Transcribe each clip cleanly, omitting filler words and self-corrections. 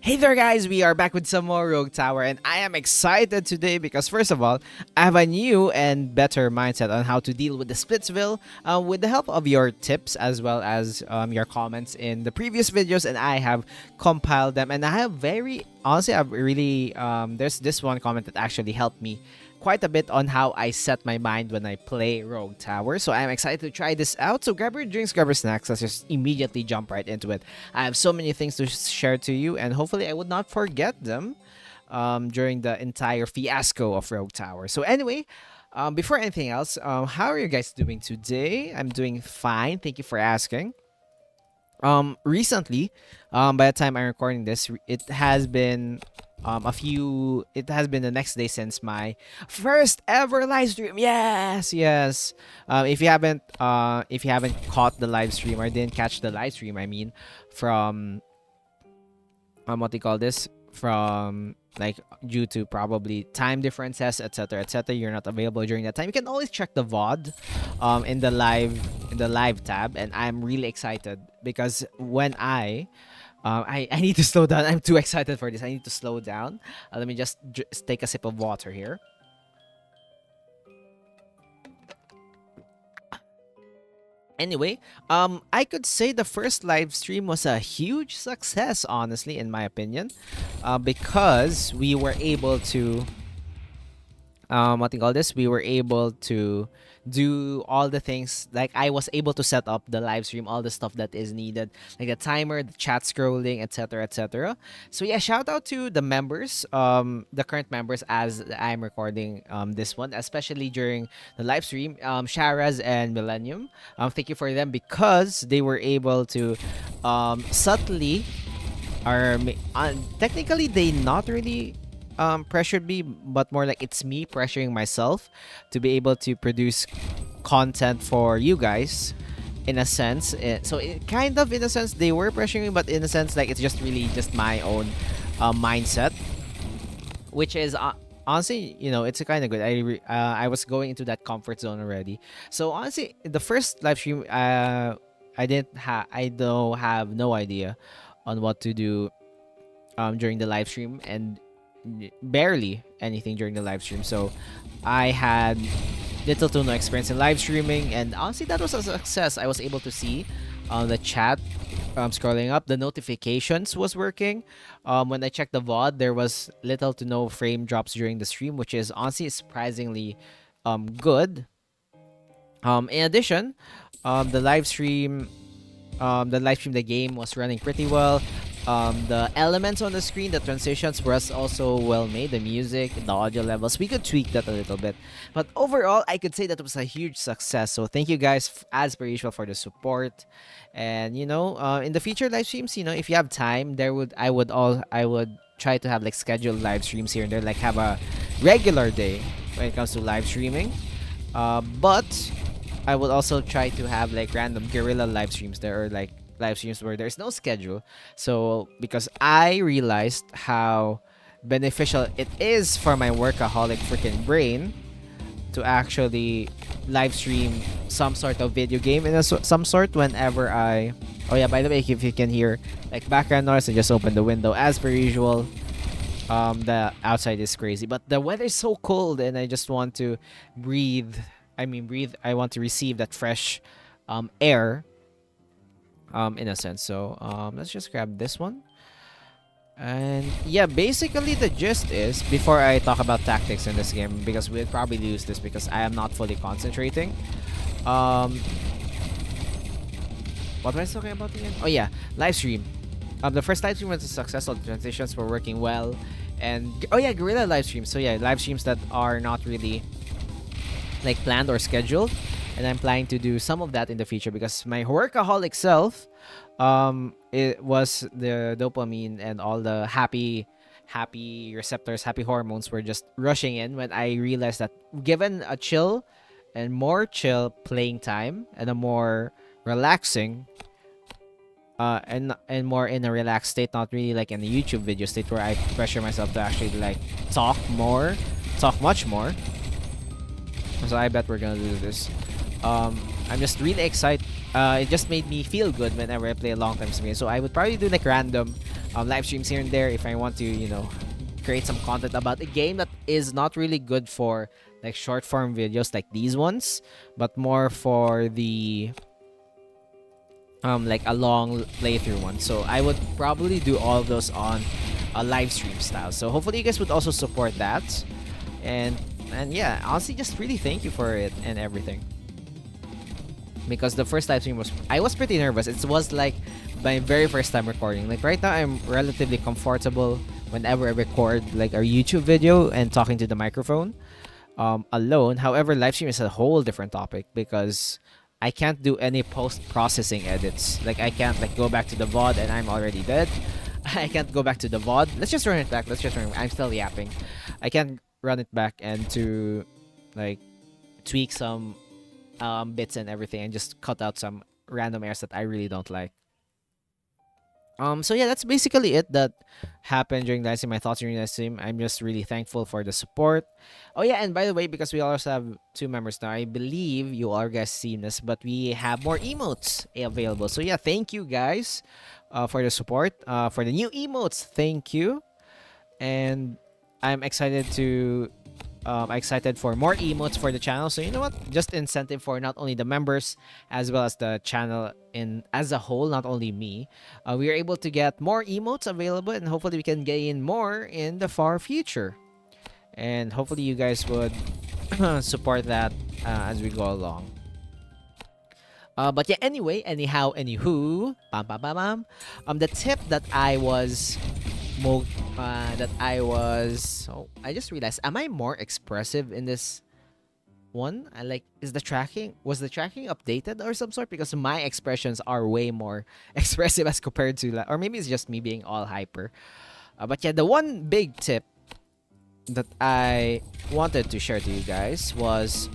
Hey there guys, we are back with some more Rogue Tower and I am excited today because first of all, I have a new and better mindset on how to deal with the Splitsville with the help of your tips as well as your comments in the previous videos, and I have compiled them, and I have I've really there's this one comment that actually helped me quite a bit on how I set my mind when I play Rogue Tower. So I'm excited to try this out. So grab your drinks, grab your snacks. Let's just immediately jump right into it. I have so many things to share to you, and hopefully I would not forget them during the entire fiasco of Rogue Tower. So anyway, before anything else, how are you guys doing today? I'm doing fine. Thank you for asking. Recently, by the time I'm recording this, it has been the next day since my first ever live stream. Yes. If you haven't caught the live stream or didn't catch the live stream, I mean, from what do you call this, from like due to probably time differences, etc., you're not available during that time, you can always check the VOD in the live tab. And I'm really excited because when I need to slow down. I'm too excited for this. I need to slow down. Let me just take a sip of water here. Anyway, I could say the first live stream was a huge success, honestly, in my opinion, because we were able to what do you call this? We were able to do all the things. Like, I was able to set up the live stream, all the stuff that is needed, like the timer, the chat scrolling, etc. So yeah, shout out to the members, the current members as I'm recording this one, especially during the live stream, Sharaz and Millennium. Thank you for them because they were able to subtly, or technically they not really pressured me, but more like it's me pressuring myself to be able to produce content for you guys, in a sense. So it kind of, in a sense, they were pressuring me, but in a sense, like, it's just really just my own mindset, which is honestly, it's a kind of good. I was going into that comfort zone already. So honestly, the first live stream, I don't have no idea on what to do during the live stream, and barely anything during the live stream. So I had little to no experience in live streaming, and honestly, that was a success. I was able to see the chat scrolling up, the notifications was working. When I checked the VOD, there was little to no frame drops during the stream, which is honestly surprisingly good. In addition, the live stream, the game was running pretty well. The elements on the screen, the transitions was also well made. The music, the audio levels, we could tweak that a little bit. But overall, I could say that was a huge success. So thank you guys, as per usual, for the support. And in the future live streams, if you have time, I would try to have like scheduled live streams here and there, like have a regular day when it comes to live streaming. But I would also try to have like random guerrilla live streams. There are like live streams where there's no schedule. So because I realized how beneficial it is for my workaholic freaking brain to actually live stream some sort of video game in some sort whenever I. Oh yeah, by the way, if you can hear like background noise, I just opened the window as per usual. The outside is crazy, but the weather is so cold, and I just want to breathe. I want to receive that fresh air, in a sense. So let's just grab this one. And yeah, basically the gist is, before I talk about tactics in this game, because we'll probably lose this because I am not fully concentrating. What was I talking about again? Oh yeah, live stream. The first live stream was a success. All the transitions were working well. And oh yeah, guerrilla live streams. So yeah, live streams that are not really like planned or scheduled, and I'm planning to do some of that in the future because my workaholic self, it was the dopamine and all the happy receptors, happy hormones were just rushing in when I realized that given a chill and more chill playing time and a more relaxing and more in a relaxed state, not really like in the YouTube video state where I pressure myself to actually like talk much more. So I bet we're gonna do this. I'm just really excited. It just made me feel good whenever I play a long time stream. So I would probably do like random live streams here and there if I want to, create some content about a game that is not really good for like short form videos like these ones, but more for the like a long playthrough one. So I would probably do all of those on a live stream style. So hopefully you guys would also support that. And yeah, honestly, just really thank you for it and everything. Because the first live stream I was pretty nervous. It was like my very first time recording. Like right now, I'm relatively comfortable whenever I record like a YouTube video and talking to the microphone alone. However, live stream is a whole different topic because I can't do any post-processing edits. Like I can't like go back to the VOD and I'm already dead. I can't go back to the VOD. Let's just run it back. I'm still yapping. I can't run it back and to like tweak some bits and everything and just cut out some random errors that I really don't like. So yeah, that's basically it that happened during the live stream. My thoughts during the live stream. I'm just really thankful for the support. Oh yeah, and by the way, because we also have 2 members now, I believe you all guys seen this, but we have more emotes available. So yeah, thank you guys for the support. For the new emotes, thank you. And I'm excited for more emotes for the channel. So you know what? Just incentive for not only the members as well as the channel as a whole, not only me. We are able to get more emotes available, and hopefully we can gain more in the far future. And hopefully you guys would support that as we go along. But yeah, anywho, the tip that I was I just realized, am I more expressive in this one? Was the tracking updated or some sort? Because my expressions are way more expressive as compared to, or maybe it's just me being all hyper. But yeah, the one big tip that I wanted to share to you guys was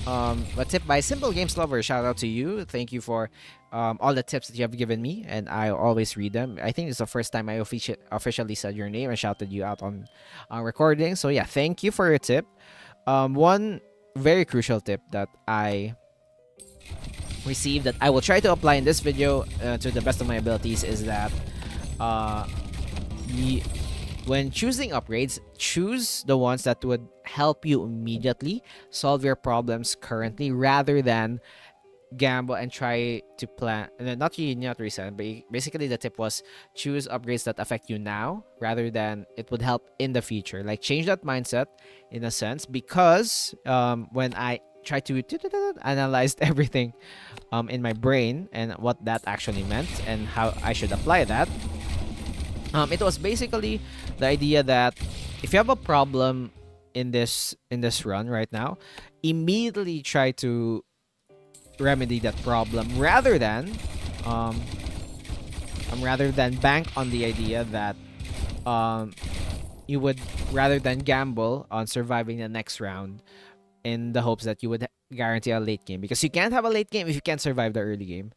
a tip by Simple Games Lover. Shout out to you. Thank you for all the tips that you have given me, and I always read them. I think it's the first time I officially said your name and shouted you out on recording. So yeah, thank you for your tip. One very crucial tip that I received that I will try to apply in this video to the best of my abilities is that when choosing upgrades, choose the ones that would help you immediately solve your problems currently, rather than gamble and try to plan. Not reset, but basically the tip was choose upgrades that affect you now rather than it would help in the future. Like change that mindset in a sense, because when I try to analyze everything in my brain and what that actually meant and how I should apply that, it was basically the idea that if you have a problem in this run right now, immediately try to remedy that problem rather than bank on the idea that you would rather than gamble on surviving the next round in the hopes that you would guarantee a late game, because you can't have a late game if you can't survive the early game.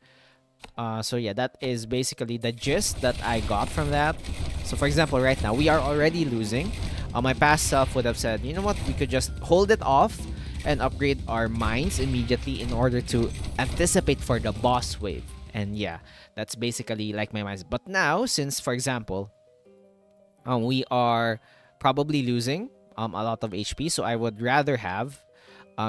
So yeah, that is basically the gist that I got from that. So for example, right now we are already losing. My past self would have said, you know what, we could just hold it off and upgrade our mines immediately in order to anticipate for the boss wave. And yeah, that's basically like my mines. But now, since for example, we are probably losing a lot of HP, so I would rather have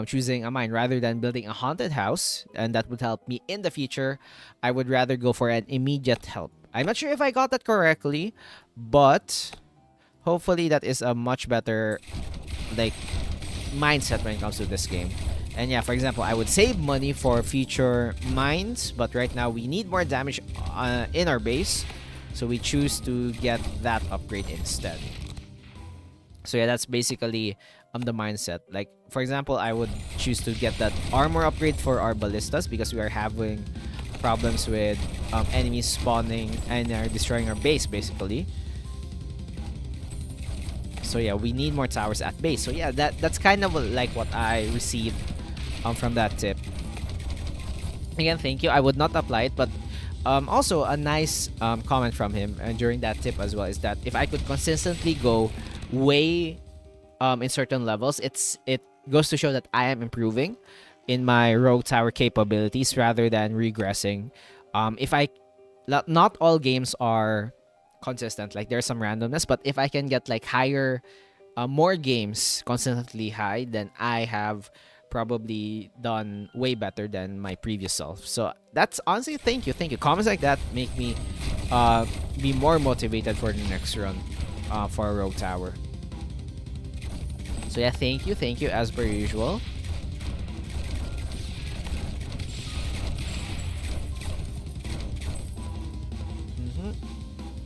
choosing a mine rather than building a haunted house, and that would help me in the future. I would rather go for an immediate help. I'm not sure if I got that correctly, but hopefully that is a much better like mindset when it comes to this game. And yeah, for example, I would save money for future mines, but right now we need more damage in our base, so we choose to get that upgrade instead. So yeah, that's basically the mindset. Like for example, I would choose to get that armor upgrade for our ballistas because we are having problems with enemies spawning and are destroying our base basically. So yeah, we need more towers at base. So yeah, that's kind of like what I received from that tip. Again, thank you. I would not apply it, but also a nice comment from him during that tip as well is that if I could consistently go way in certain levels, it goes to show that I am improving in my rogue tower capabilities rather than regressing. If I not all games are consistent. Like there's some randomness, but if I can get like higher, more games consistently high, then I have probably done way better than my previous self. So that's honestly, thank you, thank you. Comments like that make me be more motivated for the next run for Rogue Tower. So yeah, thank you as per usual.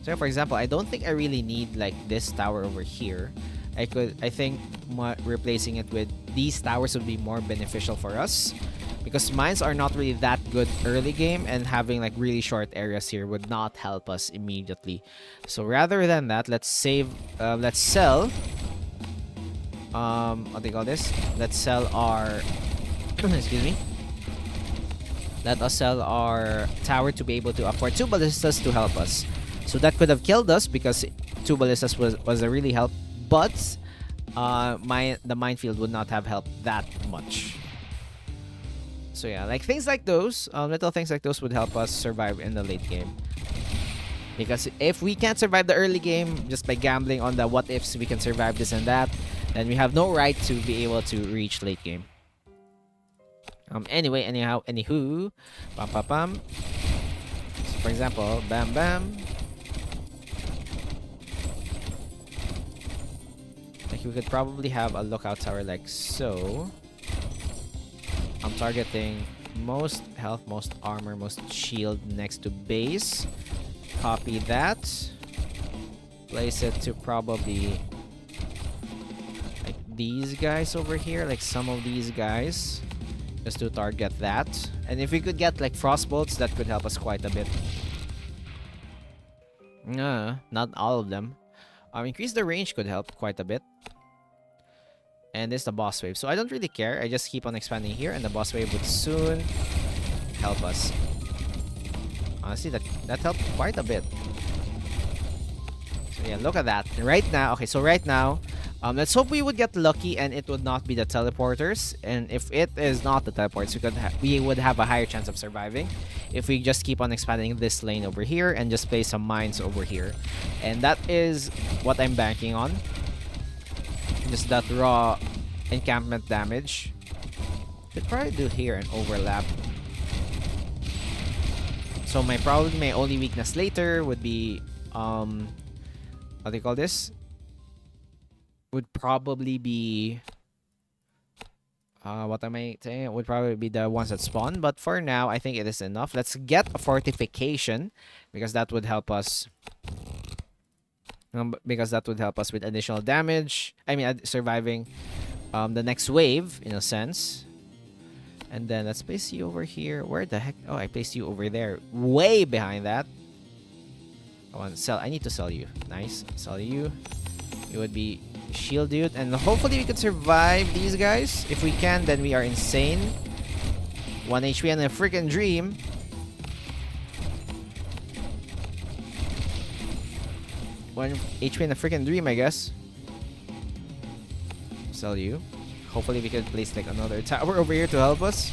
So for example, I don't think I really need like this tower over here. I think replacing it with these towers would be more beneficial for us, because mines are not really that good early game, and having like really short areas here would not help us immediately. So rather than that, let's sell what do you call this? Let's sell our excuse me. Let us sell our tower to be able to afford 2 ballistas to help us. So that could have killed us because 2 ballistas was a really help, but the minefield would not have helped that much. So yeah, like things like those, little things like those would help us survive in the late game. Because if we can't survive the early game just by gambling on the what ifs, we can survive this and that, then we have no right to be able to reach late game. Anywho, pam pam pam. So for example, bam bam. Like we could probably have a lookout tower like so. I'm targeting most health, most armor, most shield next to base. Copy that. Place it to probably like these guys over here, like some of these guys. Just to target that. And if we could get like frostbolts, that could help us quite a bit. Not all of them. Increase the range could help quite a bit. And this is the boss wave. So I don't really care. I just keep on expanding here, and the boss wave would soon help us. Honestly, that helped quite a bit. So yeah, look at that. Right now, okay, so right now, let's hope we would get lucky and it would not be the teleporters. And if it is not the teleporters, we would have a higher chance of surviving if we just keep on expanding this lane over here and just place some mines over here. And that is what I'm banking on. Just that raw encampment damage. Could probably do here and overlap. So my only weakness later would be what do you call this? Would probably be what am I saying? It would probably be the ones that spawn, but for now I think it is enough. Let's get a fortification because that would help us. Because that would help us with additional damage. I mean, surviving the next wave in a sense. And then let's place you over here. Where the heck? Oh, I placed you over there, way behind that. I need to sell you. Nice, sell you. It would be shield dude, and hopefully we could survive these guys. If we can, then we are insane. 1 HP and a freaking dream. One HP and a freaking dream, I guess. Sell you. Hopefully we could place like another tower over here to help us.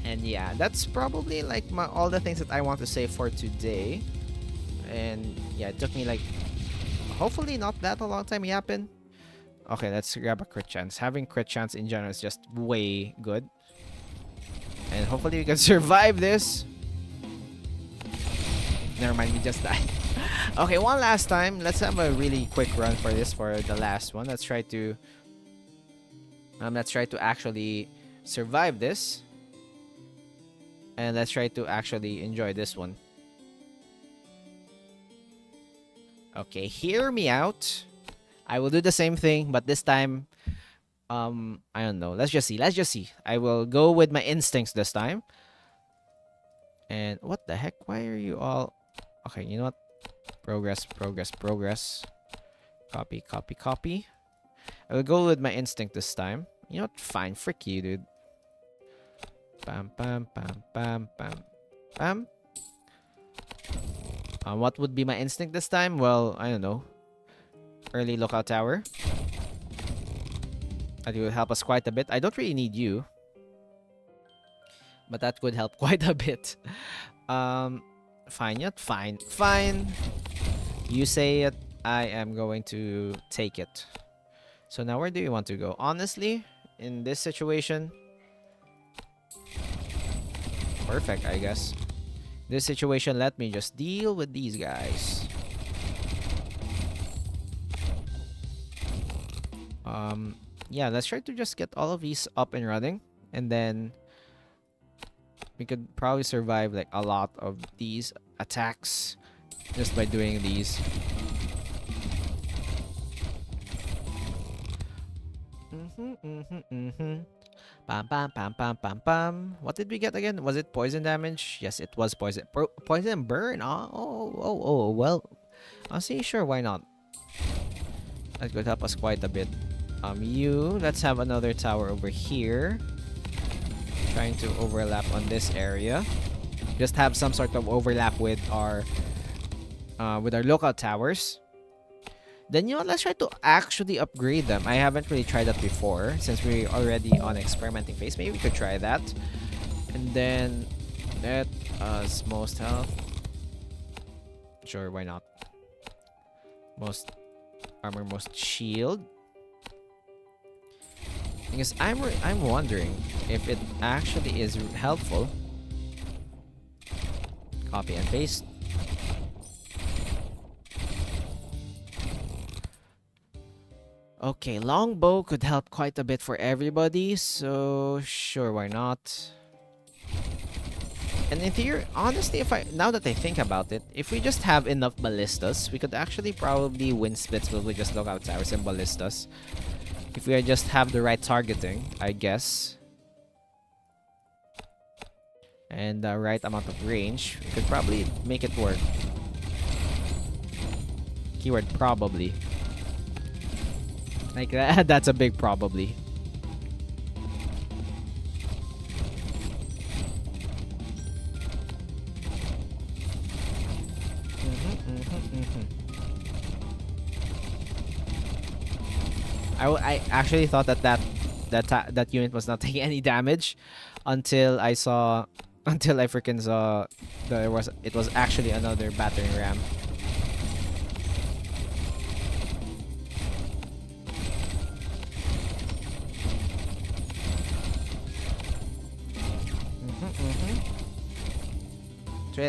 And yeah, that's probably like all the things that I want to say for today. And yeah, it took me like hopefully not that a long time yapping. Okay, let's grab a crit chance. Having crit chance in general is just way good. And hopefully we can survive this. Never mind, we just died. Okay, one last time. Let's have a really quick run for this, for the last one. Let's try to actually survive this. And let's try to actually enjoy this one. Okay, hear me out. I will do the same thing, but this time, I don't know. Let's just see. I will go with my instincts this time. And what the heck? Why are you all... Okay, you know what? Progress. Copy. I will go with my instinct this time. You know what? Fine. Frick you, dude. Bam. What would be my instinct this time? Well, I don't know. Early lookout tower. That will help us quite a bit. I don't really need you, but that could help quite a bit. Fine yet? Fine. Fine. You say it. I am going to take it. So now where do you want to go? Honestly, in this situation, perfect, I guess. This situation, let me just deal with these guys. Yeah, let's try to just get all of these up and running, and then we could probably survive like a lot of these attacks just by doing these. Pam pam pam pam pam pam. What did we get again? Was it poison damage? Yes, it was poison. Poison burn. Oh. Well, I'll see. Sure, why not? That could help us quite a bit. Let's have another tower over here. Trying to overlap on this area. Just have some sort of overlap with our local towers. Then let's try to actually upgrade them. I haven't really tried that before since we're already on experimenting phase. Maybe we could try that. And then let us most health. Sure, why not? Most armor, most shield. Because I'm wondering if it actually is helpful. Copy and paste. Okay, longbow could help quite a bit for everybody, so sure, why not? And in theory, honestly, now that I think about it, if we just have enough ballistas, we could actually probably win splits with just lookout towers and ballistas. If we just have the right targeting, I guess. And the right amount of range, we could probably make it work. Keyword probably. Like that's a big probably. I actually thought that unit was not taking any damage until I freaking saw that it was actually another battering ram.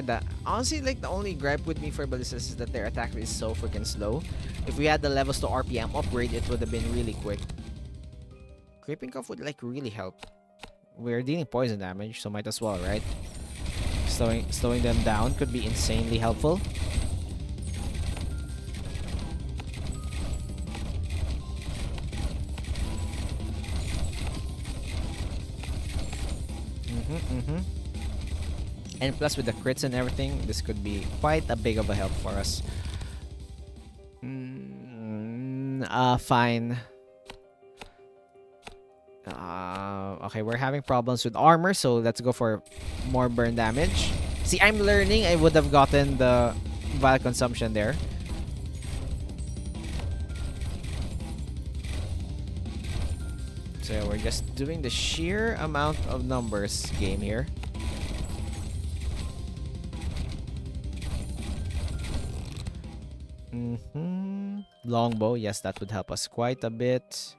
That honestly, like, the only gripe with me for ballistas is that their attack rate is so freaking slow. If we had the levels to RPM upgrade, it would have been really quick. Creeping Cuff would like really help. We're dealing poison damage, so might as well, right? Slowing them down could be insanely helpful. And plus with the crits and everything, this could be quite a big of a help for us. Fine. Okay, we're having problems with armor, so let's go for more burn damage. See, I'm learning. I would have gotten the vial consumption there. So we're just doing the sheer amount of numbers game here. Longbow, yes, that would help us quite a bit.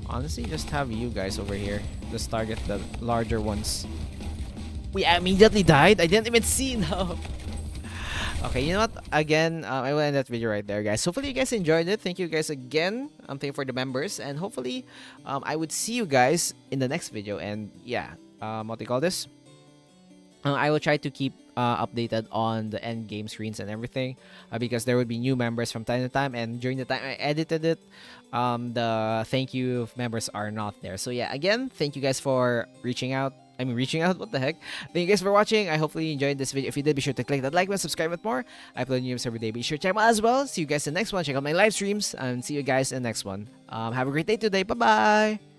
Honestly, just have you guys over here. Just target the larger ones. We immediately died? I didn't even see, no. Okay, you know what? Again, I will end that video right there, guys. Hopefully you guys enjoyed it. Thank you guys again. Thank you for the members. And hopefully, I would see you guys in the next video. And yeah, what do you call this? I will try to keep updated on the end game screens and everything because there would be new members from time to time, and during the time I edited it, the thank you members are not there. So yeah, again, thank you guys for reaching out. What the heck? Thank you guys for watching. I hopefully you enjoyed this video. If you did, be sure to click that like button, subscribe with more. I upload news every day. Be sure to check them out as well. See you guys in the next one. Check out my live streams and see you guys in the next one. Have a great day today. Bye bye.